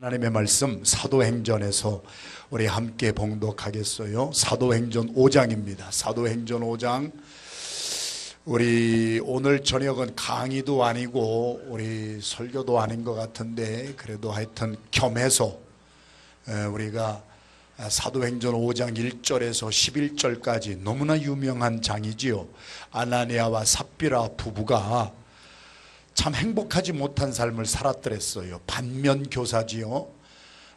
하나님의 말씀 사도행전에서 우리 함께 봉독하겠어요. 사도행전 5장입니다. 사도행전 5장. 우리 오늘 저녁은 강의도 아니고 우리 설교도 아닌 것 같은데 그래도 하여튼 겸해서 우리가 사도행전 5장 1절에서 11절까지 너무나 유명한 장이지요. 아나니아와 삽비라 부부가 참 행복하지 못한 삶을 살았더랬어요. 반면교사지요.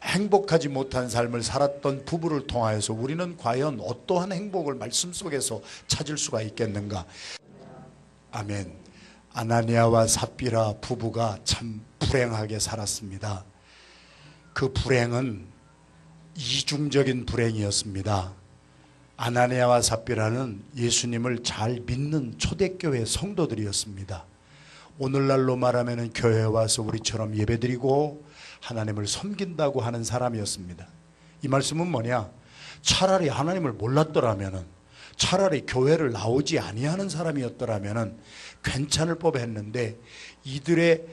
행복하지 못한 삶을 살았던 부부를 통하여서 우리는 과연 어떠한 행복을 말씀 속에서 찾을 수가 있겠는가. 아멘. 아나니아와 삽비라 부부가 참 불행하게 살았습니다. 그 불행은 이중적인 불행이었습니다. 아나니아와 삽비라는 예수님을 잘 믿는 초대교회 성도들이었습니다. 오늘날로 말하면 교회에 와서 우리처럼 예배드리고 하나님을 섬긴다고 하는 사람이었습니다. 이 말씀은 뭐냐? 차라리 하나님을 몰랐더라면, 차라리 교회를 나오지 아니하는 사람이었더라면 괜찮을 법했는데, 이들의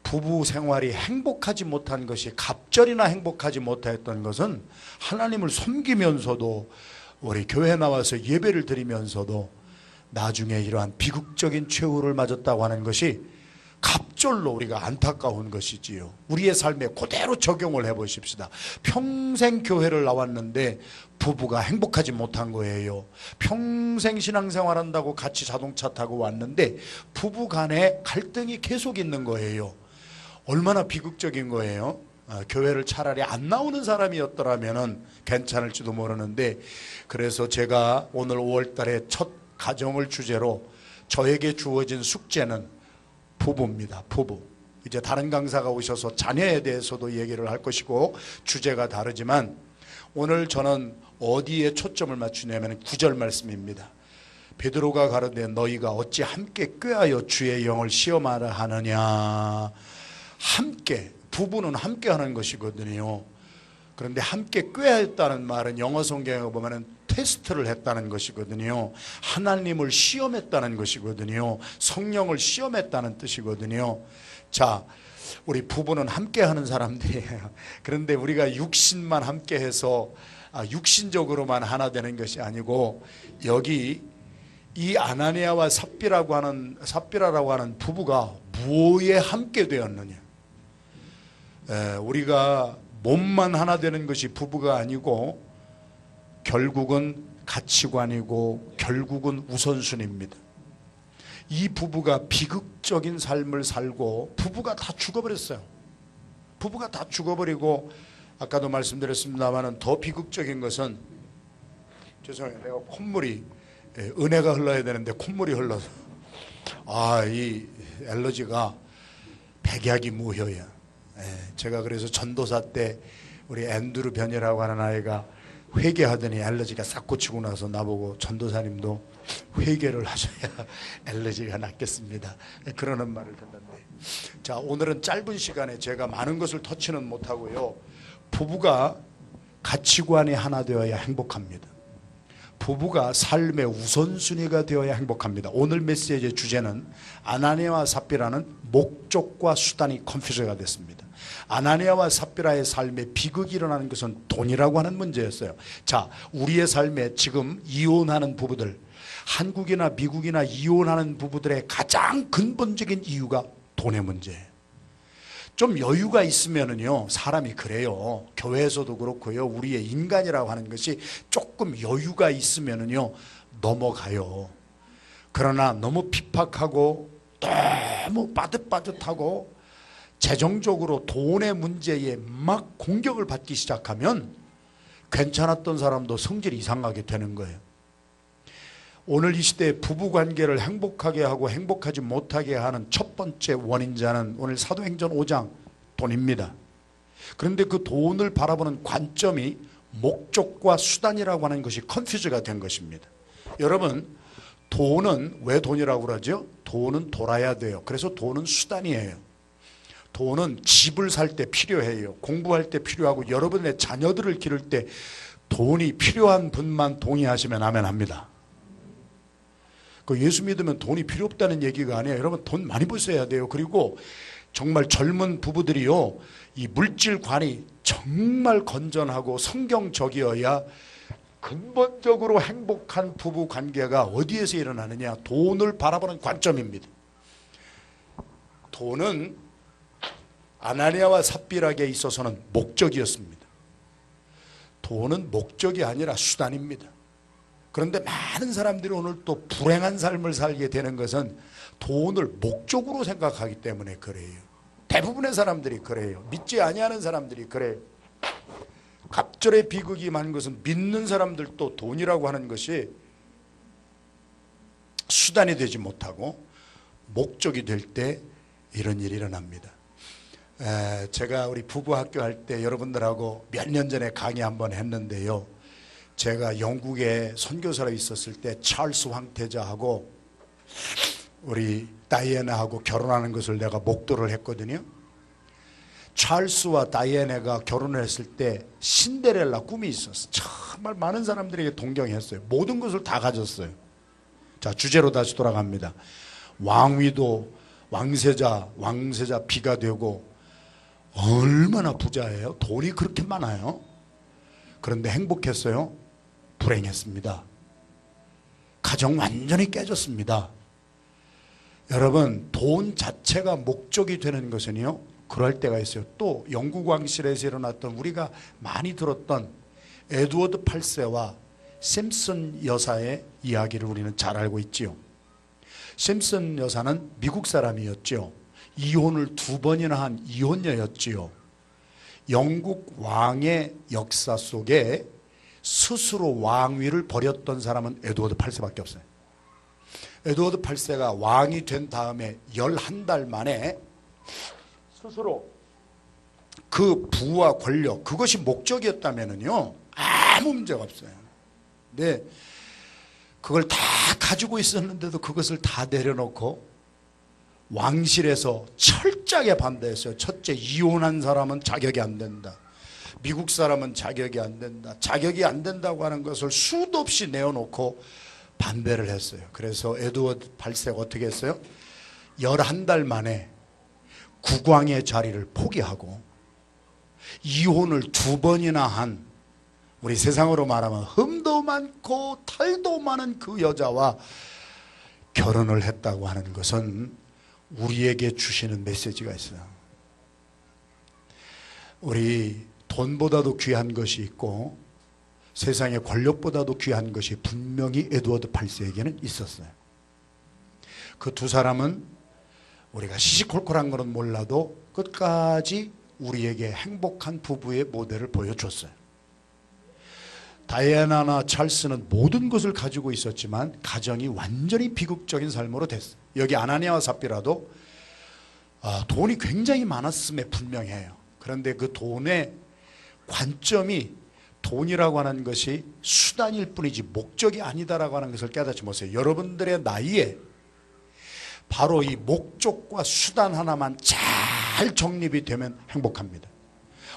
부부 생활이 행복하지 못한 것이, 갑절이나 행복하지 못했던 것은 하나님을 섬기면서도 우리 교회에 나와서 예배를 드리면서도 나중에 이러한 비극적인 최후를 맞았다고 하는 것이 갑절로 우리가 안타까운 것이지요. 우리의 삶에 그대로 적용을 해보십시다. 평생 교회를 나왔는데 부부가 행복하지 못한 거예요. 평생 신앙생활한다고 같이 자동차 타고 왔는데 부부 간에 갈등이 계속 있는 거예요. 얼마나 비극적인 거예요. 교회를 차라리 안 나오는 사람이었더라면 괜찮을지도 모르는데, 그래서 제가 오늘 5월 달에 첫 가정을 주제로 저에게 주어진 숙제는 부부입니다. 부부. 이제 다른 강사가 오셔서 자녀에 대해서도 얘기를 할 것이고 주제가 다르지만, 오늘 저는 어디에 초점을 맞추냐면 9절 말씀입니다. 베드로가 가로되 너희가 어찌 함께 꾀하여 주의 영을 시험하라 하느냐. 함께, 부부는 함께 하는 것이거든요. 그런데 함께 꾀했다는 말은 영어 성경에 보면 테스트를 했다는 것이거든요. 하나님을 시험했다는 것이거든요. 성령을 시험했다는 뜻이거든요. 자, 우리 부부는 함께 하는 사람들이에요. 그런데 우리가 육신만 함께 해서 육신적으로만 하나 되는 것이 아니고, 여기 이 아나니아와 삽비라라고 하는 부부가 무엇에 함께 되었느냐. 우리가 몸만 하나 되는 것이 부부가 아니고 결국은 가치관이고 결국은 우선순위입니다. 이 부부가 비극적인 삶을 살고 부부가 다 죽어버렸어요. 부부가 다 죽어버리고, 아까도 말씀드렸습니다만 더 비극적인 것은, 죄송해요, 내가 콧물이, 은혜가 흘러야 되는데 콧물이 흘러서 이 알러지가 백약이 무효야. 제가 그래서 전도사 때 우리 앤드루 변이라고 하는 아이가 회개하더니 알러지가 싹 고치고 나서 나보고 전도사님도 회개를 하셔야 알러지가 낫겠습니다, 그러는 말을 듣는데, 자, 오늘은 짧은 시간에 제가 많은 것을 터치는 못하고요. 부부가 가치관이 하나 되어야 행복합니다. 부부가 삶의 우선순위가 되어야 행복합니다. 오늘 메시지의 주제는 아나니아와 삽비라는 목적과 수단이 컨퓨즈가 됐습니다. 아나니아와 삽비라의 삶에 비극이 일어나는 것은 돈이라고 하는 문제였어요. 자, 우리의 삶에 지금 이혼하는 부부들, 한국이나 미국이나 이혼하는 부부들의 가장 근본적인 이유가 돈의 문제예요. 좀 여유가 있으면은요, 사람이 그래요. 교회에서도 그렇고요, 우리의 인간이라고 하는 것이 조금 여유가 있으면은요 넘어가요. 그러나 너무 핍박하고 너무 빠듯빠듯하고 재정적으로 돈의 문제에 막 공격을 받기 시작하면 괜찮았던 사람도 성질이 이상하게 되는 거예요. 오늘 이 시대에 부부관계를 행복하게 하고 행복하지 못하게 하는 첫 번째 원인자는 오늘 사도행전 5장 돈입니다. 그런데 그 돈을 바라보는 관점이 목적과 수단이라고 하는 것이 컨퓨즈가 된 것입니다. 여러분, 돈은 왜 돈이라고 그러죠? 돈은 돌아야 돼요. 그래서 돈은 수단이에요. 돈은 집을 살 때 필요해요. 공부할 때 필요하고, 여러분의 자녀들을 기를 때 돈이 필요한 분만 동의하시면 아멘 합니다. 그 예수 믿으면 돈이 필요 없다는 얘기가 아니에요. 여러분, 돈 많이 버셔야 돼요. 그리고 정말 젊은 부부들이요, 이 물질관이 정말 건전하고 성경적이어야 근본적으로 행복한 부부 관계가 어디에서 일어나느냐? 돈을 바라보는 관점입니다. 돈은 아나니아와 삽비라에게 있어서는 목적이었습니다. 돈은 목적이 아니라 수단입니다. 그런데 많은 사람들이 오늘 또 불행한 삶을 살게 되는 것은 돈을 목적으로 생각하기 때문에 그래요. 대부분의 사람들이 그래요. 믿지 아니하는 사람들이 그래요. 갑절의 비극이 많은 것은 믿는 사람들도 돈이라고 하는 것이 수단이 되지 못하고 목적이 될 때 이런 일이 일어납니다. 제가 우리 부부 학교 할 때 여러분들하고 몇 년 전에 강의 한번 했는데요, 제가 영국에 선교사로 있었을 때 찰스 황태자하고 우리 다이애나하고 결혼하는 것을 내가 목도를 했거든요. 찰스와 다이애나가 결혼을 했을 때 신데렐라 꿈이 있었어요. 정말 많은 사람들에게 동경했어요. 모든 것을 다 가졌어요. 자, 주제로 다시 돌아갑니다. 왕위도 왕세자 비가 되고 얼마나 부자예요? 돈이 그렇게 많아요? 그런데 행복했어요? 불행했습니다. 가정 완전히 깨졌습니다. 여러분, 돈 자체가 목적이 되는 것은요, 그럴 때가 있어요. 또 영국 왕실에서 일어났던 우리가 많이 들었던 에드워드 8세와 심슨 여사의 이야기를 우리는 잘 알고 있지요. 심슨 여사는 미국 사람이었죠. 이혼을 2번이나 한 이혼녀였지요. 영국 왕의 역사 속에 스스로 왕위를 버렸던 사람은 에드워드 8세밖에 없어요. 에드워드 8세가 왕이 된 다음에 11달 만에 스스로 그 부와 권력, 그것이 목적이었다면요 아무 문제가 없어요. 근데 그걸 다 가지고 있었는데도 그것을 다 내려놓고 왕실에서 철저하게 반대했어요. 첫째, 이혼한 사람은 자격이 안 된다. 미국 사람은 자격이 안 된다. 자격이 안 된다고 하는 것을 수도 없이 내어놓고 반대를 했어요. 그래서 에드워드 8세가 어떻게 했어요? 11달 만에 국왕의 자리를 포기하고 이혼을 2번이나 한, 우리 세상으로 말하면 흠도 많고 탈도 많은 그 여자와 결혼을 했다고 하는 것은 우리에게 주시는 메시지가 있어요. 우리 돈보다도 귀한 것이 있고 세상의 권력보다도 귀한 것이 분명히 에드워드 8세에게는 있었어요. 그 두 사람은 우리가 시시콜콜한 것은 몰라도 끝까지 우리에게 행복한 부부의 모델을 보여줬어요. 다이애나나 찰스는 모든 것을 가지고 있었지만 가정이 완전히 비극적인 삶으로 됐어요. 여기 아나니아와 삽비라도 돈이 굉장히 많았음에 분명해요. 그런데 그 돈의 관점이 돈이라고 하는 것이 수단일 뿐이지 목적이 아니다라고 하는 것을 깨닫지 못해요. 여러분들의 나이에 바로 이 목적과 수단 하나만 잘 정립이 되면 행복합니다.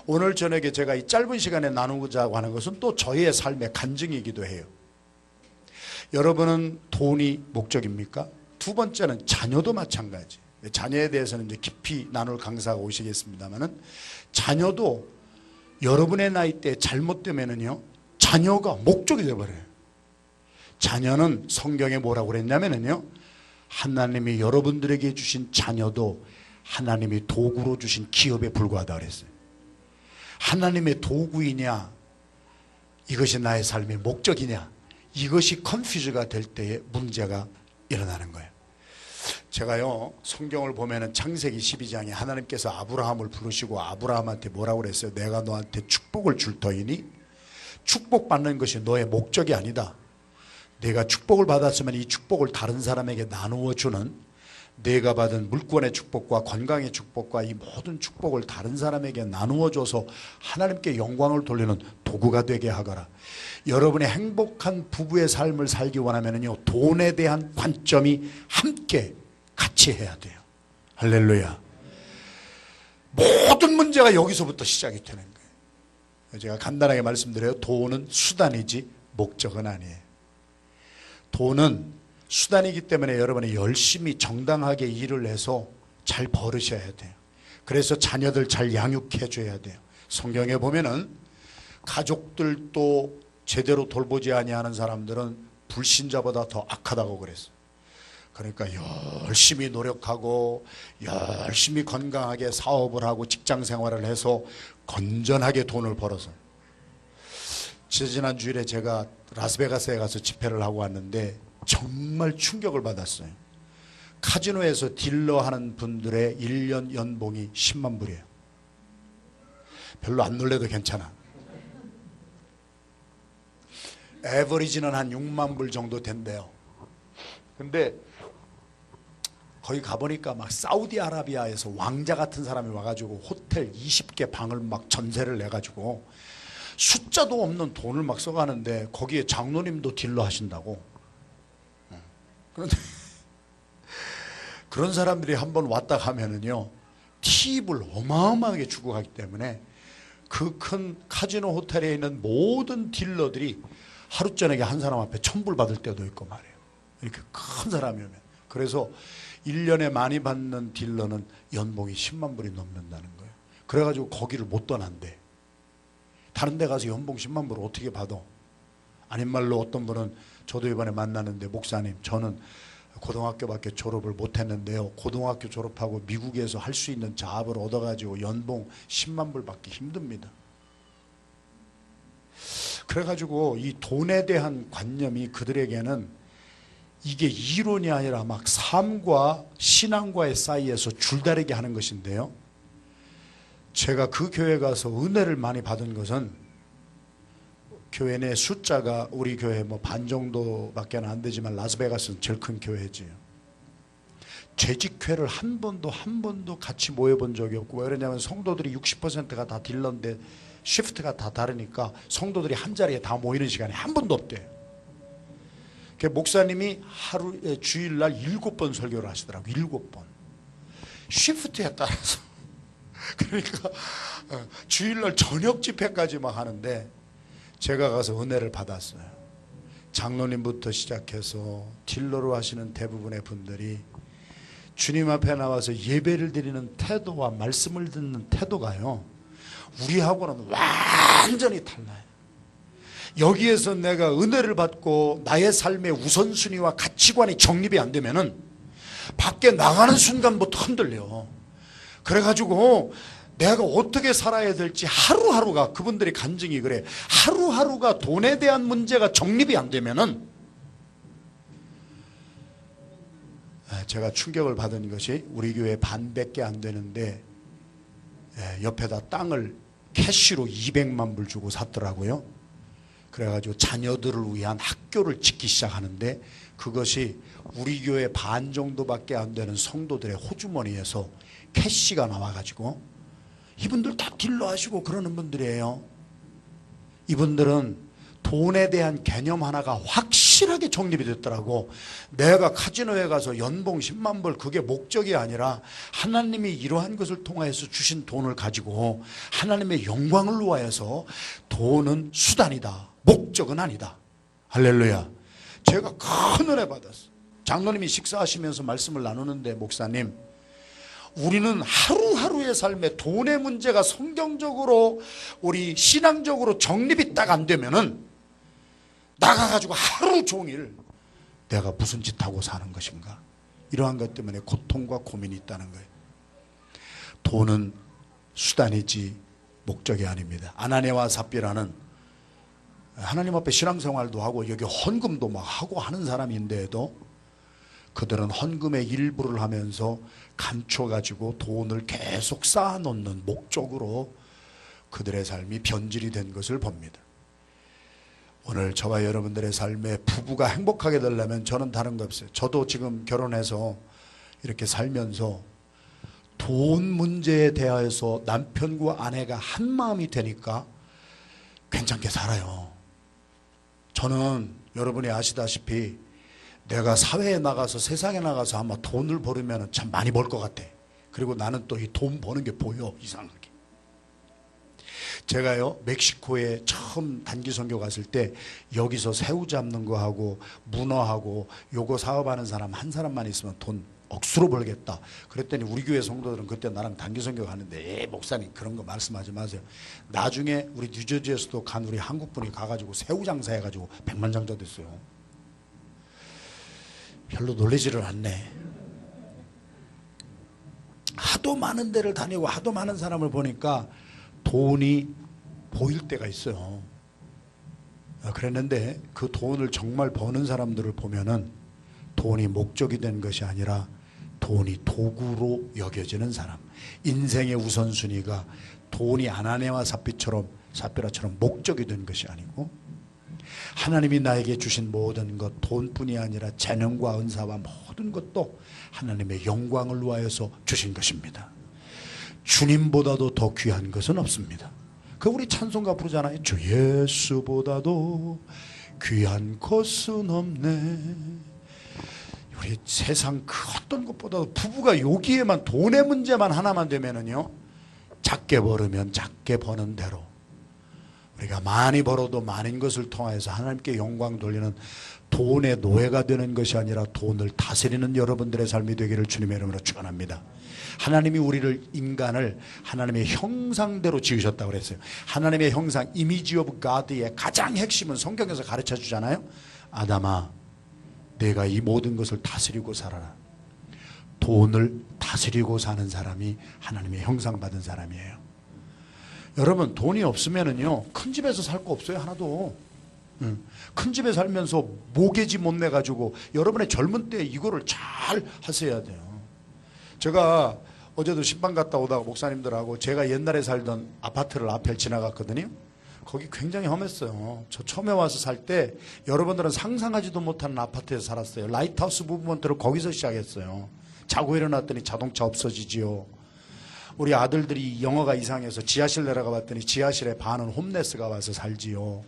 오늘 저녁에 제가 이 짧은 시간에 나누고자 하는 것은 또 저의 삶의 간증이기도 해요. 여러분은 돈이 목적입니까? 두 번째는 자녀도 마찬가지. 자녀에 대해서는 이제 깊이 나눌 강사가 오시겠습니다만은, 자녀도 여러분의 나이 때 잘못되면은요, 자녀가 목적이 되어버려요. 자녀는 성경에 뭐라고 그랬냐면은요, 하나님이 여러분들에게 주신 자녀도 하나님이 도구로 주신 기업에 불과하다 그랬어요. 하나님의 도구이냐, 이것이 나의 삶의 목적이냐, 이것이 컨퓨즈가 될 때에 문제가 일어나는 거예요. 제가요, 성경을 보면은 창세기 12장에 하나님께서 아브라함을 부르시고 아브라함한테 뭐라고 그랬어요? 내가 너한테 축복을 줄 터이니 축복받는 것이 너의 목적이 아니다. 내가 축복을 받았으면 이 축복을 다른 사람에게 나누어 주는, 내가 받은 물권의 축복과 건강의 축복과 이 모든 축복을 다른 사람에게 나누어 줘서 하나님께 영광을 돌리는 도구가 되게 하거라. 여러분의 행복한 부부의 삶을 살기 원하면요, 돈에 대한 관점이 함께 같이 해야 돼요. 할렐루야. 모든 문제가 여기서부터 시작이 되는 거예요. 제가 간단하게 말씀드려요. 돈은 수단이지 목적은 아니에요. 돈은 수단이기 때문에 여러분이 열심히 정당하게 일을 해서 잘 벌으셔야 돼요. 그래서 자녀들 잘 양육해 줘야 돼요. 성경에 보면은 가족들도 제대로 돌보지 아니하는 사람들은 불신자보다 더 악하다고 그랬어요. 그러니까 열심히 노력하고 열심히 건강하게 사업을 하고 직장 생활을 해서 건전하게 돈을 벌어서, 지난 주일에 제가 라스베가스에 가서 집회를 하고 왔는데 정말 충격을 받았어요. 카지노에서 딜러하는 분들의 1년 연봉이 10만 불이에요. 별로 안 놀래도 괜찮아. 에버리지는 한 6만 불 정도 된대요. 근데 거기 가보니까 막 사우디아라비아에서 왕자 같은 사람이 와가지고 호텔 20개 방을 막 전세를 내가지고 숫자도 없는 돈을 막 써가는데 거기에 장로님도 딜러 하신다고. 그런데 그런 사람들이 한번 왔다 가면은요, 팁을 어마어마하게 주고 가기 때문에 그 큰 카지노 호텔에 있는 모든 딜러들이 하루 저녁에 한 사람 앞에 1,000불 받을 때도 있고 말이에요. 이렇게 큰 사람이 오면. 그래서 1년에 많이 받는 딜러는 연봉이 10만 불이 넘는다는 거예요. 그래가지고 거기를 못 떠난대. 다른 데 가서 연봉 10만 불을 어떻게 받아? 아닌 말로 어떤 분은, 저도 이번에 만나는데, 목사님 저는 고등학교밖에 졸업을 못했는데요, 고등학교 졸업하고 미국에서 할 수 있는 잡을 얻어가지고 연봉 10만 불 받기 힘듭니다. 그래가지고 이 돈에 대한 관념이 그들에게는 이게 이론이 아니라 막 삶과 신앙과의 사이에서 줄다리기 하는 것인데요, 제가 그 교회 가서 은혜를 많이 받은 것은, 교회 내 숫자가 우리 교회 뭐 반 정도밖에 안 되지만 라스베가스는 제일 큰 교회지요. 재직회를 한 번도 같이 모여본 적이 없고, 왜 그러냐면 성도들이 60%가 다 딜러인데 시프트가 다 다르니까 성도들이 한 자리에 다 모이는 시간이 한 번도 없대요. 목사님이 하루에 주일날 7번 설교를 하시더라고요. 7번. 시프트에 따라서. 그러니까 주일날 저녁 집회까지 막 하는데, 제가 가서 은혜를 받았어요. 장로님부터 시작해서 딜러로 하시는 대부분의 분들이 주님 앞에 나와서 예배를 드리는 태도와 말씀을 듣는 태도가요, 우리하고는 완전히 달라요. 여기에서 내가 은혜를 받고 나의 삶의 우선순위와 가치관이 정립이 안 되면은 밖에 나가는 순간부터 흔들려. 그래가지고 내가 어떻게 살아야 될지 하루하루가, 그분들이 간증이 그래, 하루하루가 돈에 대한 문제가 정립이 안 되면은, 제가 충격을 받은 것이, 우리 교회 반밖에 안 되는데 옆에다 땅을 캐시로 200만 불 주고 샀더라고요. 그래가지고 자녀들을 위한 학교를 짓기 시작하는데, 그것이 우리 교회 반 정도밖에 안 되는 성도들의 호주머니에서 캐시가 나와가지고, 이분들 다 딜러하시고 그러는 분들이에요. 이분들은 돈에 대한 개념 하나가 확실하게 정립이 됐더라고. 내가 카지노에 가서 연봉 10만 불, 그게 목적이 아니라 하나님이 이러한 것을 통해서 주신 돈을 가지고 하나님의 영광을 위하여서, 돈은 수단이다, 목적은 아니다. 할렐루야. 제가 큰 은혜 받았어요. 장로님이 식사하시면서 말씀을 나누는데, 목사님, 우리는 하루하루의 삶에 돈의 문제가 성경적으로, 우리 신앙적으로 정립이 딱 안 되면은 나가가지고 하루 종일 내가 무슨 짓 하고 사는 것인가, 이러한 것 때문에 고통과 고민이 있다는 거예요. 돈은 수단이지 목적이 아닙니다. 아나니아와 삽비라는 하나님 앞에 신앙생활도 하고 여기 헌금도 막 하고 하는 사람인데도, 그들은 헌금의 일부를 하면서 감춰가지고 돈을 계속 쌓아놓는 목적으로 그들의 삶이 변질이 된 것을 봅니다. 오늘 저와 여러분들의 삶에 부부가 행복하게 되려면 저는 다른 거 없어요. 저도 지금 결혼해서 이렇게 살면서 돈 문제에 대하여서 남편과 아내가 한 마음이 되니까 괜찮게 살아요. 저는 여러분이 아시다시피 내가 사회에 나가서, 세상에 나가서 아마 돈을 벌으면 참 많이 벌 것 같아. 그리고 나는 또 이 돈 버는 게 보여, 이상하게. 제가요, 멕시코에 처음 단기 선교 갔을 때 여기서 새우 잡는 거 하고 문어하고 요거 사업하는 사람 한 사람만 있으면 돈 억수로 벌겠다. 그랬더니 우리 교회 성도들은 그때 나랑 단기 선교 가는데 목사님 그런 거 말씀하지 마세요. 나중에 우리 뉴저지에서도 간 우리 한국분이 가가지고 새우 장사해가지고 100만 장자 됐어요. 별로 놀라지를 않네. 하도 많은 데를 다니고 하도 많은 사람을 보니까 돈이 보일 때가 있어요. 그랬는데 그 돈을 정말 버는 사람들을 보면은 돈이 목적이 된 것이 아니라 돈이 도구로 여겨지는 사람. 인생의 우선순위가 돈이 아나니아와 삽비라처럼 목적이 된 것이 아니고 하나님이 나에게 주신 모든 것, 돈뿐이 아니라 재능과 은사와 모든 것도 하나님의 영광을 위하여서 주신 것입니다. 주님보다도 더 귀한 것은 없습니다. 그 우리 찬송가 부르잖아요. 주 예수보다도 귀한 것은 없네. 우리 세상 그 어떤 것보다도 부부가 여기에만 돈의 문제만 하나만 되면은요, 작게 벌으면 작게 버는 대로 우리가 많이 벌어도 많은 것을 통하여서 하나님께 영광 돌리는 돈의 노예가 되는 것이 아니라 돈을 다스리는 여러분들의 삶이 되기를 주님의 이름으로 축원합니다. 하나님이 우리를 인간을 하나님의 형상대로 지으셨다고 그랬어요. 하나님의 형상, 이미지 오브 가드의 가장 핵심은 성경에서 가르쳐 주잖아요. 아담아, 내가 이 모든 것을 다스리고 살아라. 돈을 다스리고 사는 사람이 하나님의 형상 받은 사람이에요. 여러분, 돈이 없으면은요, 큰 집에서 살 거 없어요, 하나도. 큰 집에 살면서 모개지 못 내가지고 여러분의 젊은 때 이거를 잘 하셔야 돼요. 제가 어제도 신방 갔다 오다가 목사님들하고 제가 옛날에 살던 아파트를 앞에 지나갔거든요. 거기 굉장히 험했어요. 저 처음에 와서 살 때 여러분들은 상상하지도 못하는 아파트에서 살았어요. 라이트하우스 무브먼트를 거기서 시작했어요. 자고 일어났더니 자동차 없어지지요. 우리 아들들이 영어가 이상해서 지하실 내려가 봤더니 지하실에 반은 홈레스가 와서 살지요.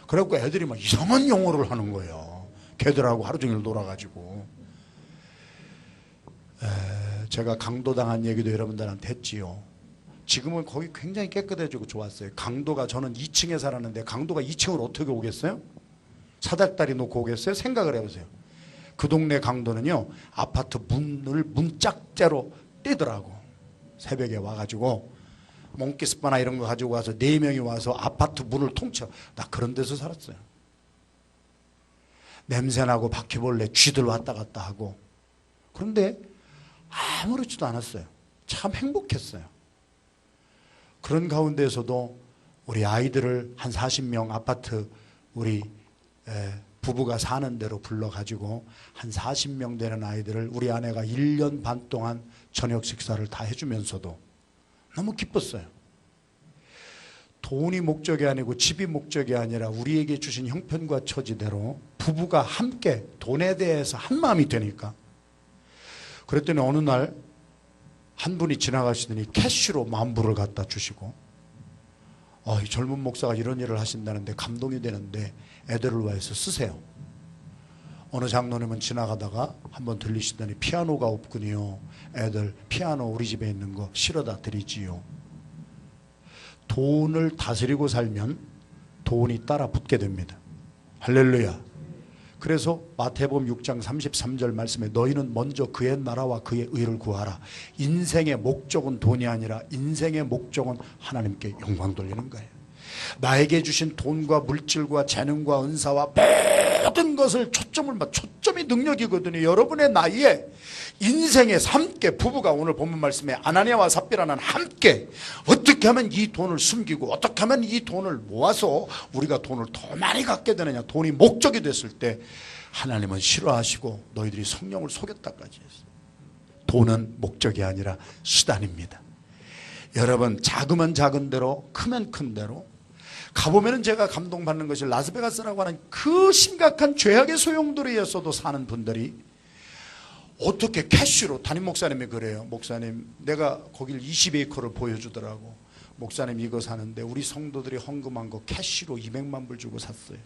그래갖고 애들이 막 이상한 영어를 하는 거예요. 걔들하고 하루 종일 놀아가지고. 제가 강도당한 얘기도 여러분들한테 했지요. 지금은 거기 굉장히 깨끗해지고 좋았어요. 강도가, 저는 2층에 살았는데 강도가 2층으로 어떻게 오겠어요? 사닥다리 놓고 오겠어요? 생각을 해보세요. 그 동네 강도는요, 아파트 문을 문짝째로 떼더라고. 새벽에 와가지고 몽키스바나 이런 거 가지고 와서 4명이 와서 아파트 문을 통쳐. 나 그런 데서 살았어요. 냄새나고 바퀴벌레 쥐들 왔다 갔다 하고. 그런데 아무렇지도 않았어요. 참 행복했어요. 그런 가운데에서도 우리 아이들을 한 40명 아파트 우리 부부가 사는 데로 불러가지고 한 40명 되는 아이들을 우리 아내가 1년 반 동안 저녁 식사를 다 해주면서도 너무 기뻤어요. 돈이 목적이 아니고 집이 목적이 아니라 우리에게 주신 형편과 처지대로 부부가 함께 돈에 대해서 한 마음이 되니까. 그랬더니 어느 날 한 분이 지나가시더니 캐시로 $10,000을 갖다 주시고, 이 젊은 목사가 이런 일을 하신다는데 감동이 되는데 애들을 위해서 쓰세요. 어느 장로님은 지나가다가 한번 들리시더니 피아노가 없군요. 애들 피아노 우리 집에 있는 거 실어다 드리지요. 돈을 다스리고 살면 돈이 따라 붙게 됩니다. 할렐루야. 그래서 마태복음 6장 33절 말씀에 너희는 먼저 그의 나라와 그의 의를 구하라. 인생의 목적은 돈이 아니라 인생의 목적은 하나님께 영광 돌리는 거예요. 나에게 주신 돈과 물질과 재능과 은사와 모든 것을 초점이 능력이거든요. 여러분의 나이에 인생의 함께, 부부가 오늘 본문 말씀에 아나니아와 삽비라는 함께 어떻게 하면 이 돈을 숨기고 어떻게 하면 이 돈을 모아서 우리가 돈을 더 많이 갖게 되느냐. 돈이 목적이 됐을 때 하나님은 싫어하시고 너희들이 성령을 속였다까지 했어요. 돈은 목적이 아니라 수단입니다. 여러분, 작으면 작은 대로, 크면 큰 대로 가보면은 제가 감동받는 것이 라스베가스라고 하는 그 심각한 죄악의 소용돌이에서도 사는 분들이 어떻게 캐시로, 담임 목사님이 그래요. 목사님, 내가 거길 20에이커를 보여주더라고. 목사님, 이거 사는데 우리 성도들이 헌금한 거 캐시로 200만 불 주고 샀어요.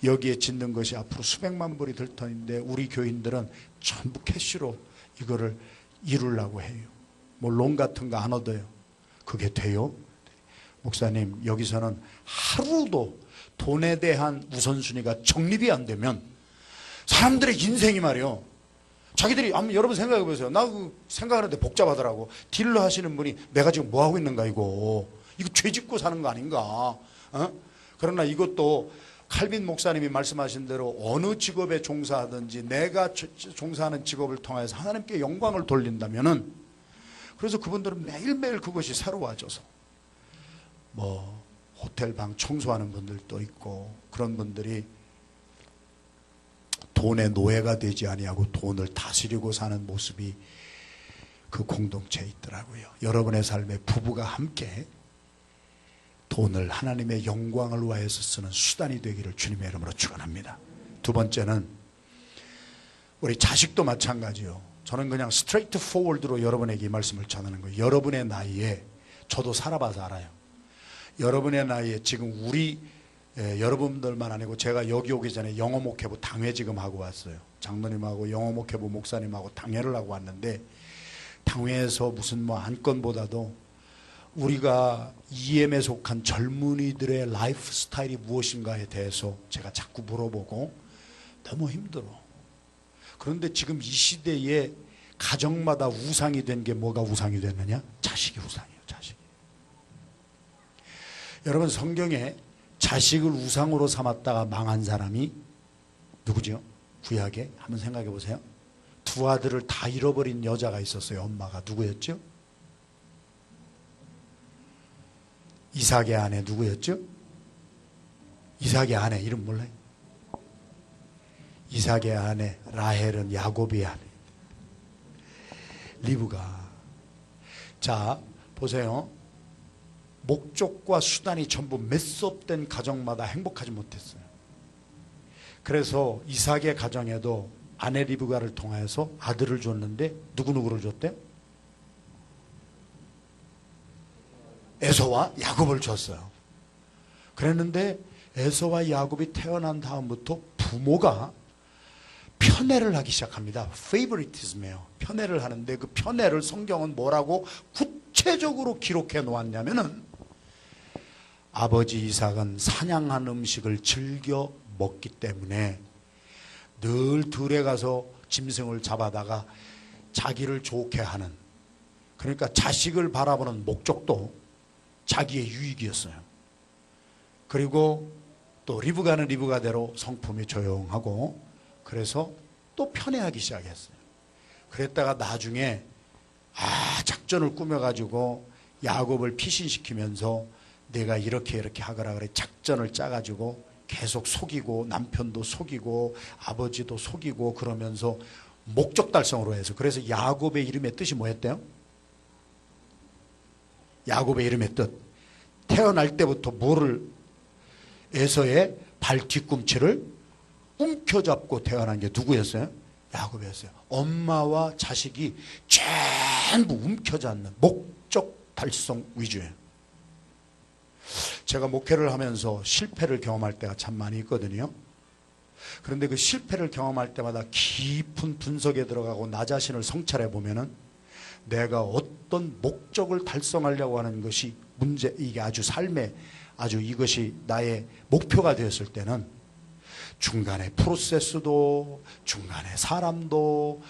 여기에 짓는 것이 앞으로 수백만 불이 들 터인데 우리 교인들은 전부 캐시로 이거를 이루려고 해요. 뭐 론 같은 거 안 얻어요. 그게 돼요? 목사님, 여기서는 하루도 돈에 대한 우선순위가 정립이 안 되면 사람들의 인생이 말이요, 자기들이 한번 여러분 생각해 보세요. 나 그 생각하는데 복잡하더라고. 딜러 하시는 분이 내가 지금 뭐 하고 있는가 이거 죄 짓고 사는 거 아닌가? 그러나 이것도 칼빈 목사님이 말씀하신 대로 어느 직업에 종사하든지 내가 종사하는 직업을 통해서 하나님께 영광을 돌린다면은, 그래서 그분들은 매일매일 그것이 새로워져서 뭐 호텔 방 청소하는 분들도 있고, 그런 분들이 돈의 노예가 되지 아니하고 돈을 다스리고 사는 모습이 그 공동체에 있더라고요. 여러분의 삶에 부부가 함께 돈을 하나님의 영광을 위하여서 쓰는 수단이 되기를 주님의 이름으로 축원합니다. 두 번째는 우리 자식도 마찬가지요. 저는 그냥 스트레이트 포워드로 여러분에게 이 말씀을 전하는 거예요. 여러분의 나이에, 저도 살아봐서 알아요. 여러분의 나이에 지금 여러분들만 아니고 제가 여기 오기 전에 영어 목회부 당회 지금 하고 왔어요. 장로님하고 영어 목회부 목사님하고 당회를 하고 왔는데, 당회에서 무슨 뭐 안건보다도 우리가 EM에 속한 젊은이들의 라이프 스타일이 무엇인가에 대해서 제가 자꾸 물어보고 너무 힘들어. 그런데 지금 이 시대에 가정마다 우상이 된 게 뭐가 우상이 됐느냐? 자식이 우상이에요. 자식이. 여러분, 성경에 자식을 우상으로 삼았다가 망한 사람이 누구죠? 구약에 한번 생각해 보세요. 두 아들을 다 잃어버린 여자가 있었어요. 엄마가 누구였죠? 이삭의 아내 누구였죠? 이삭의 아내 이름 몰라요? 이삭의 아내 라헬은 야곱의 아내 리브가. 자 보세요. 목적과 수단이 전부 메스업된 가정마다 행복하지 못했어요. 그래서 이삭의 가정에도 아내 리브가를 통해서 아들을 줬는데 누구누구를 줬대요? 에서와 야곱을 줬어요. 그랬는데 에서와 야곱이 태어난 다음부터 부모가 편애를 하기 시작합니다. 페이버리티즘이에요. 편애를 하는데 그 편애를 성경은 뭐라고 구체적으로 기록해 놓았냐면은, 아버지 이삭은 사냥한 음식을 즐겨 먹기 때문에 늘 들에 가서 짐승을 잡아다가 자기를 좋게 하는, 그러니까 자식을 바라보는 목적도 자기의 유익이었어요. 그리고 또 리브가는 리브가대로 성품이 조용하고, 그래서 또 편애하기 시작했어요. 그랬다가 나중에 작전을 꾸며가지고 야곱을 피신시키면서 내가 이렇게 하거라 그래 작전을 짜가지고 계속 속이고, 남편도 속이고 아버지도 속이고 그러면서 목적 달성으로 해서, 그래서 야곱의 이름의 뜻이 뭐였대요? 야곱의 이름의 뜻, 태어날 때부터 뭐를, 에서의 발 뒤꿈치를 움켜잡고 태어난 게 누구였어요? 야곱이었어요. 엄마와 자식이 전부 움켜잡는 목적 달성 위주예요. 제가 목회를 하면서 실패를 경험할 때가 참 많이 있거든요. 그런데 그 실패를 경험할 때마다 깊은 분석에 들어가고 나 자신을 성찰해 보면은 내가 어떤 목적을 달성하려고 하는 것이 이게 아주 삶에 아주 이것이 나의 목표가 되었을 때는 중간에 프로세스도, 중간에 사람도,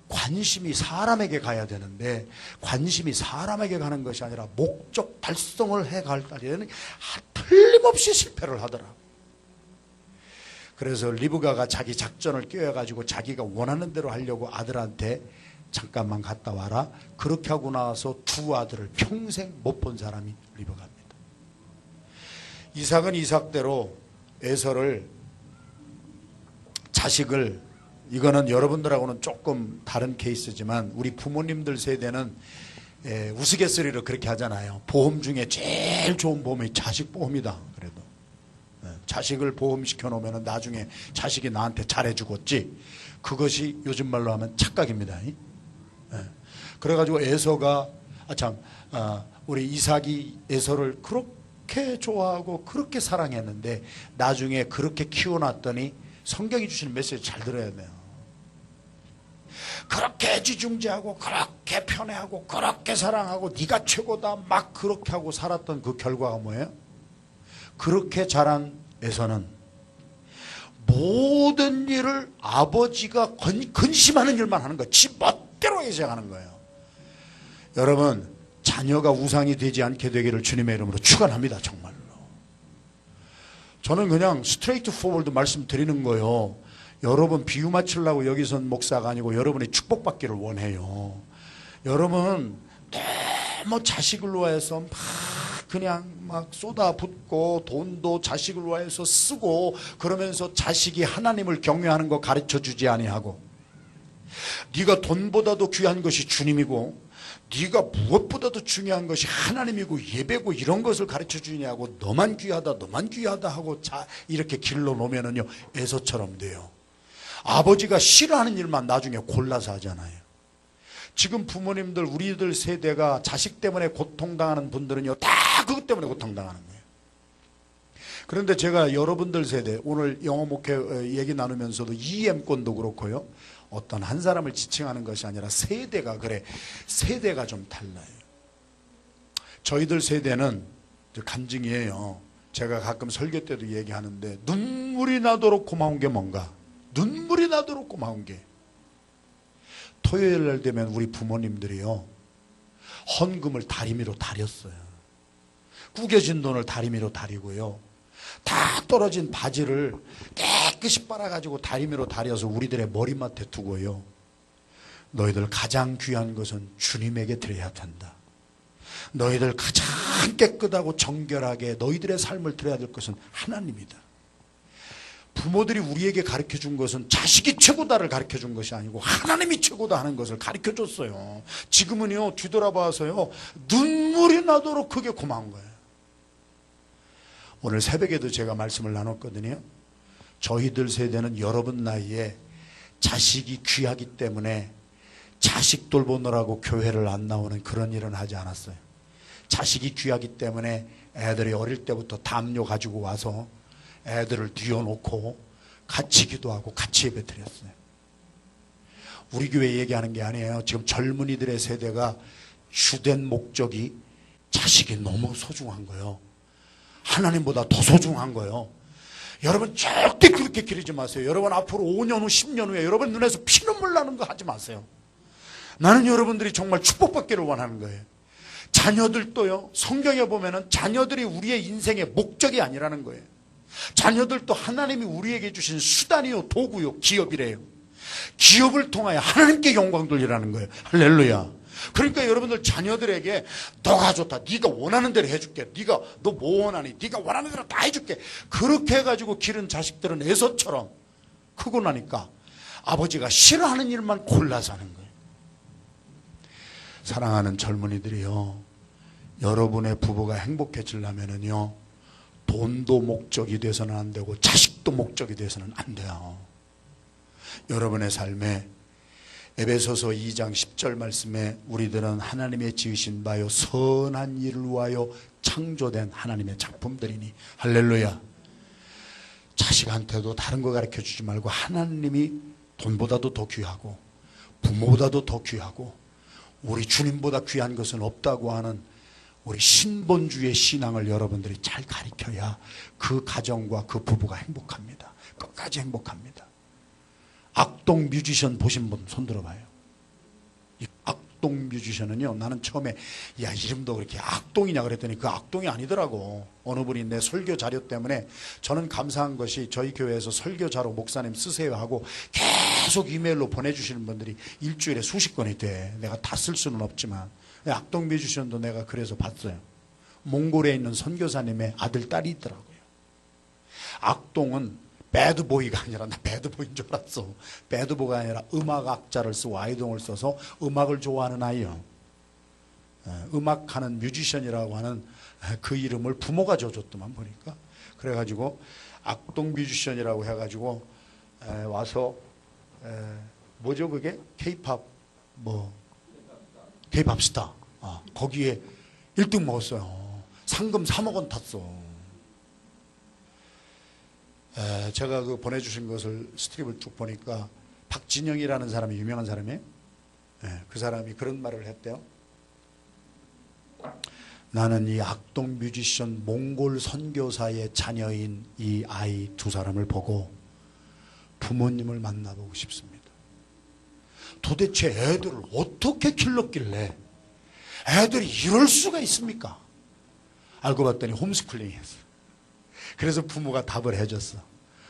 관심이 사람에게 가야 되는데 관심이 사람에게 가는 것이 아니라 목적 달성을 해갈 때에는 틀림없이 실패를 하더라. 그래서 리브가가 자기 작전을 꿰어가지고 자기가 원하는 대로 하려고 아들한테 잠깐만 갔다 와라, 그렇게 하고 나서 두 아들을 평생 못 본 사람이 리브가입니다. 이삭은 이삭대로 에서를, 자식을, 이거는 여러분들하고는 조금 다른 케이스지만 우리 부모님들 세대는 우스갯소리로 그렇게 하잖아요. 보험 중에 제일 좋은 보험이 자식 보험이다. 그래도 자식을 보험시켜 놓으면 나중에 자식이 나한테 잘해 주겠지. 그것이 요즘 말로 하면 착각입니다. 그래가지고 에서가 우리 이삭이 에서를 그렇게 좋아하고 그렇게 사랑했는데 나중에 그렇게 키워놨더니 성경이 주시는 메시지 잘 들어야 돼요. 그렇게 애지중지하고 그렇게 편애하고 그렇게 사랑하고 네가 최고다 막 그렇게 하고 살았던 그 결과가 뭐예요? 그렇게 자란 에서는 모든 일을 아버지가 근심하는 일만 하는 거예요. 지 멋대로 해석하는 거예요. 여러분, 자녀가 우상이 되지 않게 되기를 주님의 이름으로 축원합니다. 정말로. 저는 그냥 스트레이트 포워드 말씀드리는 거예요. 여러분 비유 맞추려고 여기 선 목사가 아니고 여러분이 축복받기를 원해요. 여러분 너무 자식을 위해서 막 그냥 막 쏟아붓고 돈도 자식을 위해서 쓰고 그러면서 자식이 하나님을 경외하는 거 가르쳐주지 아니하고, 네가 돈보다도 귀한 것이 주님이고 네가 무엇보다도 중요한 것이 하나님이고 예배고 이런 것을 가르쳐주냐고 너만 귀하다 너만 귀하다 하고 이렇게 길러놓으면은요 에서처럼 돼요. 아버지가 싫어하는 일만 나중에 골라서 하잖아요. 지금 부모님들 우리들 세대가 자식 때문에 고통당하는 분들은요 다 그것 때문에 고통당하는 거예요. 그런데 제가 여러분들 세대 오늘 영어 목회 얘기 나누면서도 EM권도 그렇고요, 어떤 한 사람을 지칭하는 것이 아니라 세대가 그래, 세대가 좀 달라요. 저희들 세대는 간증이에요. 제가 가끔 설교 때도 얘기하는데 눈물이 나도록 고마운 게 뭔가, 눈물이 나도록 고마운 게, 토요일 날 되면 우리 부모님들이요 헌금을 다리미로 다렸어요. 구겨진 돈을 다리미로 다리고요, 다 떨어진 바지를 깨끗이 빨아가지고 다리미로 다려서 우리들의 머리맡에 두고요, 너희들 가장 귀한 것은 주님에게 드려야 된다. 너희들 가장 깨끗하고 정결하게 너희들의 삶을 드려야 될 것은 하나님이다. 부모들이 우리에게 가르쳐준 것은 자식이 최고다를 가르쳐준 것이 아니고 하나님이 최고다 하는 것을 가르쳐줬어요. 지금은요 뒤돌아봐서요 눈물이 나도록 그게 고마운 거예요. 오늘 새벽에도 제가 말씀을 나눴거든요. 저희들 세대는 여러분 나이에 자식이 귀하기 때문에 자식 돌보느라고 교회를 안 나오는 그런 일은 하지 않았어요. 자식이 귀하기 때문에 애들이 어릴 때부터 담요 가지고 와서 애들을 뒤어놓고 같이 기도하고 같이 예배 드렸어요. 우리 교회 얘기하는 게 아니에요. 지금 젊은이들의 세대가 주된 목적이 자식이 너무 소중한 거예요. 하나님보다 더 소중한 거예요. 여러분 절대 그렇게 기르지 마세요. 여러분 앞으로 5년 후 10년 후에 여러분 눈에서 피눈물 나는 거 하지 마세요. 나는 여러분들이 정말 축복받기를 원하는 거예요. 자녀들도요, 성경에 보면은 자녀들이 우리의 인생의 목적이 아니라는 거예요. 자녀들도 하나님이 우리에게 주신 수단이요 도구요 기업이래요. 기업을 통하여 하나님께 영광 돌리라는 거예요. 할렐루야. 그러니까 여러분들 자녀들에게 너가 좋다, 네가 원하는 대로 해줄게, 네가 너 뭐 원하니 네가 원하는 대로 다 해줄게, 그렇게 해가지고 기른 자식들은 에서처럼 크고 나니까 아버지가 싫어하는 일만 골라서 하는 거예요. 사랑하는 젊은이들이요, 여러분의 부부가 행복해지려면은요 돈도 목적이 돼서는 안 되고 자식도 목적이 돼서는 안 돼요. 여러분의 삶에 에베소서 2장 10절 말씀에 우리들은 하나님의 지으신 바요 선한 일을 위하여 창조된 하나님의 작품들이니, 할렐루야. 자식한테도 다른 거 가르쳐주지 말고 하나님이 돈보다도 더 귀하고 부모보다도 더 귀하고 우리 주님보다 귀한 것은 없다고 하는 우리 신본주의 신앙을 여러분들이 잘 가르쳐야 그 가정과 그 부부가 행복합니다. 끝까지 행복합니다. 악동 뮤지션 보신 분 손 들어봐요. 이 악동 뮤지션은요, 나는 처음에 야 이름도 그렇게 악동이냐 그랬더니 그 악동이 아니더라고. 어느 분이 내 설교 자료 때문에, 저는 감사한 것이 저희 교회에서 설교 자료 목사님 쓰세요 하고 계속 이메일로 보내주시는 분들이 일주일에 수십 건이 돼. 내가 다 쓸 수는 없지만 악동 뮤지션도 내가 그래서 봤어요. 몽골에 있는 선교사님의 아들 딸이 있더라고요. 악동은 배드보이가 아니라, 나 배드보이인 줄 알았어. 배드보이가 아니라 음악학자를 쓰고 아이동을 써서 음악을 좋아하는 아이요. 음악하는 뮤지션이라고 하는 그 이름을 부모가 줘줬더만 보니까. 그래가지고 악동 뮤지션이라고 해가지고 와서 뭐죠 그게? 케이팝 케이팝 스타. 거기에 1등 먹었어요. 상금 3억 원 탔어. 제가 그 보내주신 것을 스트립을 쭉 보니까 박진영이라는 사람이, 유명한 사람이에요. 그 사람이 그런 말을 했대요. 나는 이 악동 뮤지션 몽골 선교사의 자녀인 이 아이 두 사람을 보고 부모님을 만나보고 싶습니다. 도대체 애들을 어떻게 길렀길래 애들이 이럴 수가 있습니까? 알고 봤더니 홈스쿨링이었어. 그래서 부모가 답을 해줬어.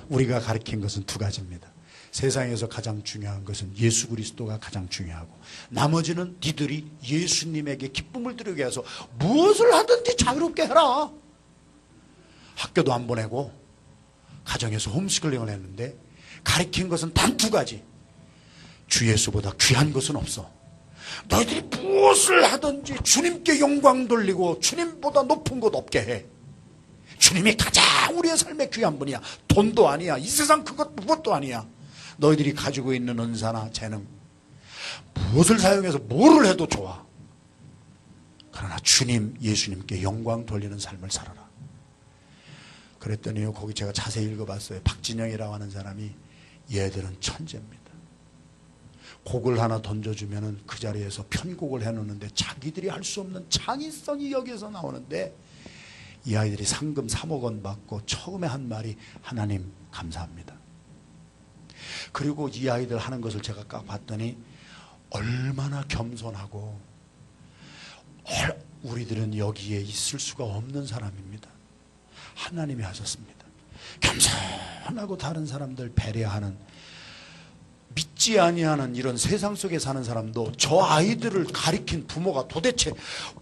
우리가 가르친 것은 두 가지입니다. 세상에서 가장 중요한 것은 예수 그리스도가 가장 중요하고, 나머지는 니들이 예수님에게 기쁨을 드리기 위해서 무엇을 하든지 자유롭게 해라. 학교도 안 보내고 가정에서 홈스쿨링을 했는데 가르친 것은 단 두 가지. 주 예수보다 귀한 것은 없어. 너희들이 무엇을 하든지 주님께 영광 돌리고 주님보다 높은 것 없게 해. 주님이 가장 우리의 삶의 귀한 분이야. 돈도 아니야. 이 세상 그것도 아니야. 너희들이 가지고 있는 은사나 재능, 무엇을 사용해서 뭐를 해도 좋아. 그러나 주님, 예수님께 영광 돌리는 삶을 살아라. 그랬더니요, 거기 제가 자세히 읽어봤어요. 박진영이라고 하는 사람이 얘들은 천재입니다. 곡을 하나 던져주면은 그 자리에서 편곡을 해놓는데 자기들이 할 수 없는 창의성이 여기에서 나오는데, 이 아이들이 상금 3억 원 받고 처음에 한 말이 하나님 감사합니다. 그리고 이 아이들 하는 것을 제가 딱 봤더니 얼마나 겸손하고, 우리들은 여기에 있을 수가 없는 사람입니다. 하나님이 하셨습니다. 겸손하고 다른 사람들 배려하는, 믿지 아니하는 이런 세상 속에 사는 사람도 저 아이들을 가리킨 부모가 도대체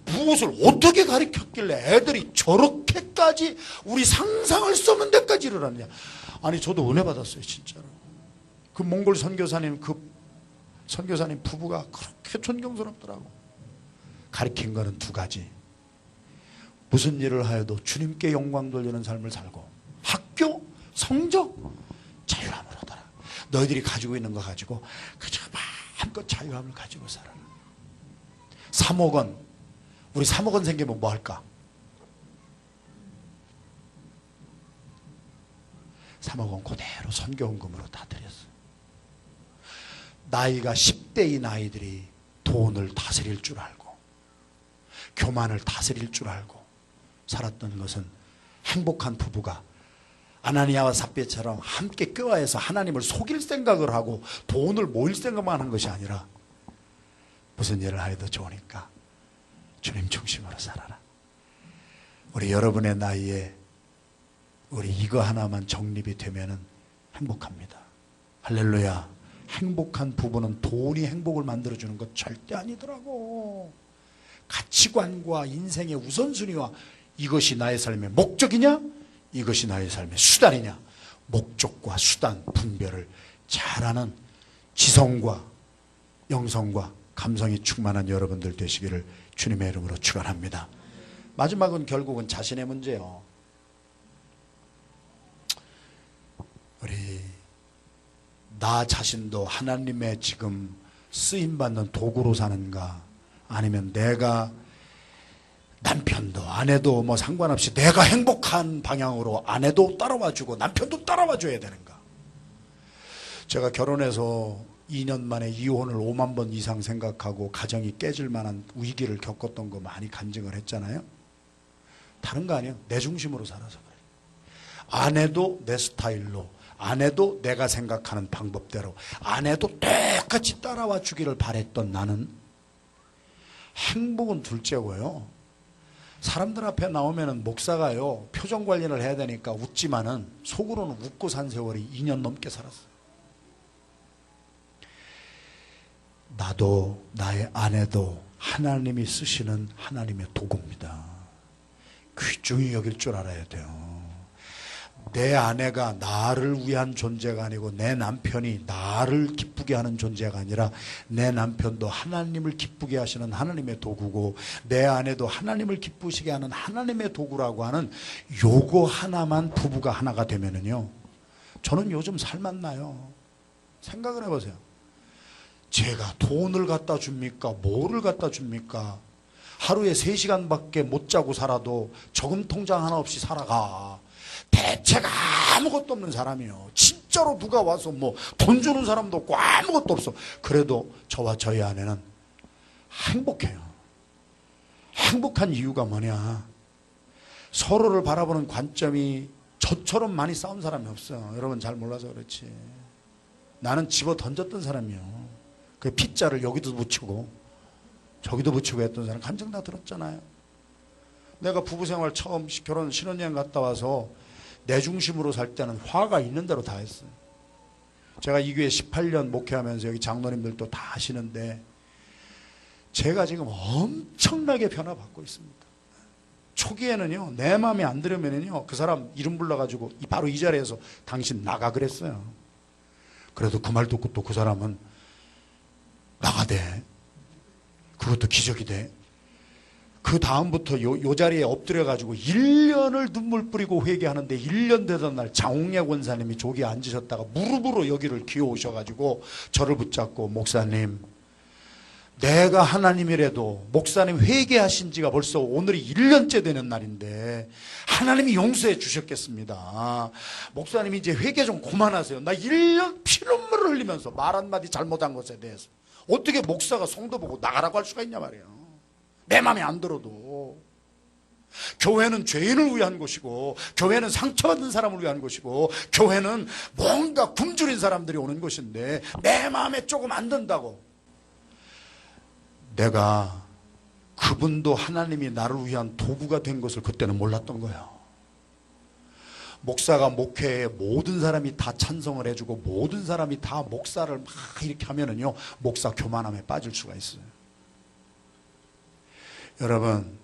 무엇을 어떻게 가르쳤길래 애들이 저렇게까지 우리 상상할 수 없는 데까지 이르렀냐. 아니, 저도 은혜 받았어요, 진짜로. 그 몽골 선교사님, 그 선교사님 부부가 그렇게 존경스럽더라고. 가르친 거는 두 가지. 무슨 일을 하여도 주님께 영광 돌리는 삶을 살고, 학교, 성적, 자유함을 얻어라. 너희들이 가지고 있는 거 가지고 그저 마음껏 자유함을 가지고 살아라. 3억 원, 우리 3억 원 생기면 뭐 할까? 3억 원 그대로 선교헌금으로 다 드렸어. 나이가 10대인 아이들이 돈을 다스릴 줄 알고 교만을 다스릴 줄 알고 살았던 것은, 행복한 부부가 아나니아와 삽비라처럼 함께 껴안아서 하나님을 속일 생각을 하고 돈을 모일 생각만 하는 것이 아니라, 무슨 일을 하여도 좋으니까 주님 중심으로 살아라. 우리 여러분의 나이에 우리 이거 하나만 정립이 되면은 행복합니다. 할렐루야. 행복한 부부는 돈이 행복을 만들어주는 것 절대 아니더라고. 가치관과 인생의 우선순위와, 이것이 나의 삶의 목적이냐, 이것이 나의 삶의 수단이냐, 목적과 수단 분별을 잘하는 지성과 영성과 감성이 충만한 여러분들 되시기를 주님의 이름으로 축원합니다. 마지막은 결국은 자신의 문제예요. 우리 나 자신도 하나님의 지금 쓰임받는 도구로 사는가, 아니면 내가 남편도 아내도 뭐 상관없이 내가 행복한 방향으로 아내도 따라와주고 남편도 따라와줘야 되는가. 제가 결혼해서 2년 만에 이혼을 5만 번 이상 생각하고 가정이 깨질 만한 위기를 겪었던 거 많이 간증을 했잖아요. 다른 거 아니에요. 내 중심으로 살아서 그래요. 아내도 내 스타일로, 아내도 내가 생각하는 방법대로, 아내도 똑같이 따라와 주기를 바랬던 나는, 행복은 둘째고요. 사람들 앞에 나오면은 목사가요, 표정 관리를 해야 되니까 웃지만은 속으로는 웃고 산 세월이 2년 넘게 살았어요. 나도 나의 아내도 하나님이 쓰시는 하나님의 도구입니다. 귀중히 여길 줄 알아야 돼요. 내 아내가 나를 위한 존재가 아니고 내 남편이 나를 기쁘게 하는 존재가 아니라, 내 남편도 하나님을 기쁘게 하시는 하나님의 도구고, 내 아내도 하나님을 기쁘시게 하는 하나님의 도구라고 하는 요거 하나만 부부가 하나가 되면은요, 저는 요즘 살만 나요. 생각을 해보세요. 제가 돈을 갖다 줍니까? 뭐를 갖다 줍니까? 하루에 3시간밖에 못 자고 살아도 저금 통장 하나 없이 살아가. 대책 아무것도 없는 사람이요. 진짜로 누가 와서 뭐 돈 주는 사람도 없고 아무것도 없어. 그래도 저와 저희 아내는 행복해요. 행복한 이유가 뭐냐? 서로를 바라보는 관점이, 저처럼 많이 싸운 사람이 없어요. 여러분 잘 몰라서 그렇지. 나는 집어 던졌던 사람이요. 그 피자를 여기도 붙이고 저기도 붙이고 했던 사람 감정 다 들었잖아요. 내가 부부생활 처음 결혼 신혼여행 갔다 와서 내 중심으로 살 때는 화가 있는 대로 다 했어요. 제가 이 교회 18년 목회하면서 여기 장로님들도 다 아시는데 제가 지금 엄청나게 변화받고 있습니다. 초기에는요, 내 마음에 안 들으면요, 그 사람 이름 불러가지고 바로 이 자리에서 당신 나가 그랬어요. 그래도 그 말 듣고 또 그 사람은 나가대. 그것도 기적이 돼. 그 다음부터 요 자리에 엎드려가지고 1년을 눈물 뿌리고 회개하는데 1년 되던 날 장홍래 권사님이 저기 앉으셨다가 무릎으로 여기를 기어오셔가지고 저를 붙잡고 목사님, 내가 하나님이라도 목사님 회개하신 지가 벌써 오늘이 1년째 되는 날인데 하나님이 용서해 주셨겠습니다. 목사님이 이제 회개 좀 그만하세요. 나 1년 피눈물을 흘리면서 말 한마디 잘못한 것에 대해서 어떻게 목사가 성도 보고 나가라고 할 수가 있냐 말이에요. 내 마음에 안 들어도. 교회는 죄인을 위한 곳이고 교회는 상처받은 사람을 위한 곳이고 교회는 뭔가 굶주린 사람들이 오는 곳인데 내 마음에 조금 안 든다고. 내가 그분도 하나님이 나를 위한 도구가 된 것을 그때는 몰랐던 거예요. 목사가 목회에 모든 사람이 다 찬성을 해주고 모든 사람이 다 목사를 막 이렇게 하면은요, 목사 교만함에 빠질 수가 있어요. 여러분,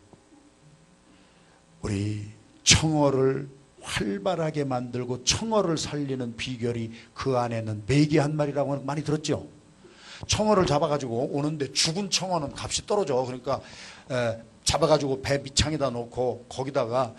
우리 청어를 활발하게 만들고 청어를 살리는 비결이 그 안에는 메기 한 마리라고 많이 들었죠? 청어를 잡아가지고 오는데 죽은 청어는 값이 떨어져. 그러니까 잡아가지고 배 밑창에다 놓고 거기다가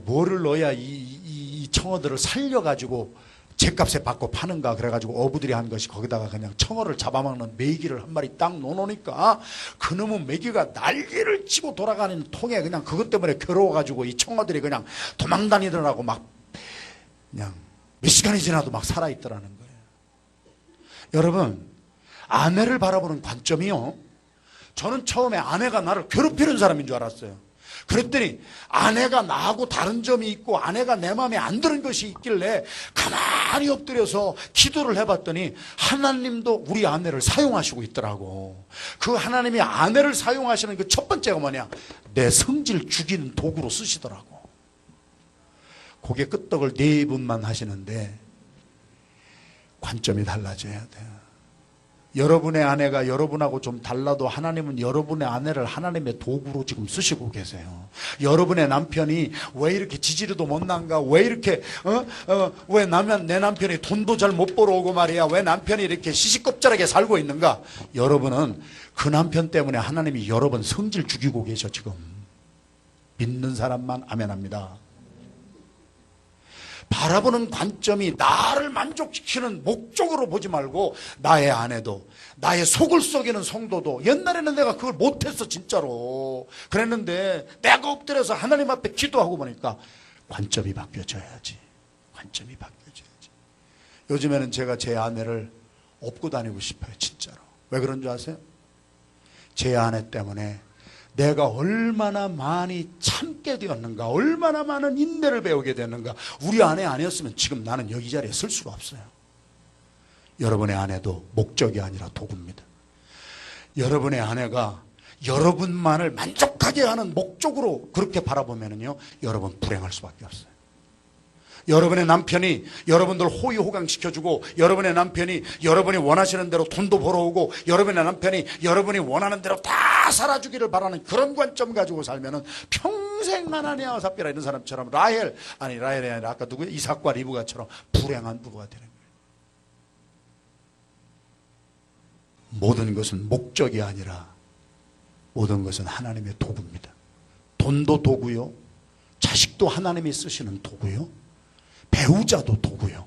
뭐를 넣어야 이 청어들을 살려가지고 죗값에 받고 파는가. 그래가지고 어부들이 한 것이 거기다가 그냥 청어를 잡아먹는 메기를 한 마리 딱 놓으니까 그놈은 메기가 날개를 치고 돌아가는 통에 그냥 그것 때문에 괴로워가지고 이 청어들이 그냥 도망다니더라고. 막 그냥 몇 시간이 지나도 막 살아있더라는 거예요. 여러분, 아내를 바라보는 관점이요, 저는 처음에 아내가 나를 괴롭히는 사람인 줄 알았어요. 그랬더니 아내가 나하고 다른 점이 있고 아내가 내 마음에 안 드는 것이 있길래 가만히 엎드려서 기도를 해봤더니 하나님도 우리 아내를 사용하시고 있더라고. 그 하나님이 아내를 사용하시는 그 첫 번째가 뭐냐, 내 성질 죽이는 도구로 쓰시더라고. 고개 끄떡을 4분만 하시는데 관점이 달라져야 돼요. 여러분의 아내가 여러분하고 좀 달라도 하나님은 여러분의 아내를 하나님의 도구로 지금 쓰시고 계세요. 여러분의 남편이 왜 이렇게 지지리도 못난가, 왜 이렇게 왜 내 남편이 돈도 잘 못 벌어오고 말이야, 왜 남편이 이렇게 시시껍절하게 살고 있는가. 여러분은 그 남편 때문에 하나님이 여러분 성질 죽이고 계셔. 지금 믿는 사람만 아멘합니다. 바라보는 관점이 나를 만족시키는 목적으로 보지 말고 나의 아내도, 나의 속을 썩이는 성도도, 옛날에는 내가 그걸 못했어 진짜로. 그랬는데 내가 엎드려서 하나님 앞에 기도하고 보니까 관점이 바뀌어져야지. 관점이 바뀌어져야지. 요즘에는 제가 제 아내를 업고 다니고 싶어요 진짜로. 왜 그런 줄 아세요? 제 아내 때문에 내가 얼마나 많이 참게 되었는가, 얼마나 많은 인내를 배우게 됐는가. 우리 아내 아니었으면 지금 나는 여기 자리에 설 수가 없어요. 여러분의 아내도 목적이 아니라 도구입니다. 여러분의 아내가 여러분만을 만족하게 하는 목적으로 그렇게 바라보면요, 여러분 불행할 수밖에 없어요. 여러분의 남편이 여러분들 호의호강시켜주고, 여러분의 남편이 여러분이 원하시는 대로 돈도 벌어오고, 여러분의 남편이 여러분이 원하는 대로 다 살아주기를 바라는 그런 관점 가지고 살면은 평생 하나니아와 삽비라 이런 사람처럼 라헬이 아니라 아까 누구예요? 이삭과 리브가처럼 불행한 부부가 되는 거예요. 모든 것은 목적이 아니라 모든 것은 하나님의 도구입니다. 돈도 도구요, 자식도 하나님이 쓰시는 도구요, 배우자도 도구요.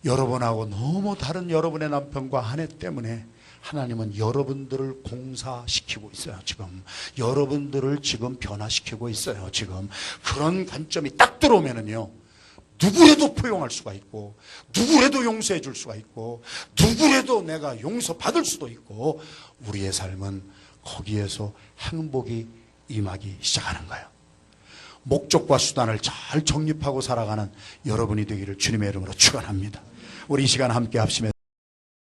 여러분하고 너무 다른 여러분의 남편과 아내 때문에 하나님은 여러분들을 공사시키고 있어요. 지금 여러분들을 지금 변화시키고 있어요. 지금 그런 관점이 딱 들어오면은요, 누구라도 포용할 수가 있고, 누구라도 용서해 줄 수가 있고, 누구라도 내가 용서받을 수도 있고, 우리의 삶은 거기에서 행복이 임하기 시작하는 거예요. 목적과 수단을 잘 정립하고 살아가는 여러분이 되기를 주님의 이름으로 축원합니다. 우리 이 시간 함께 합시면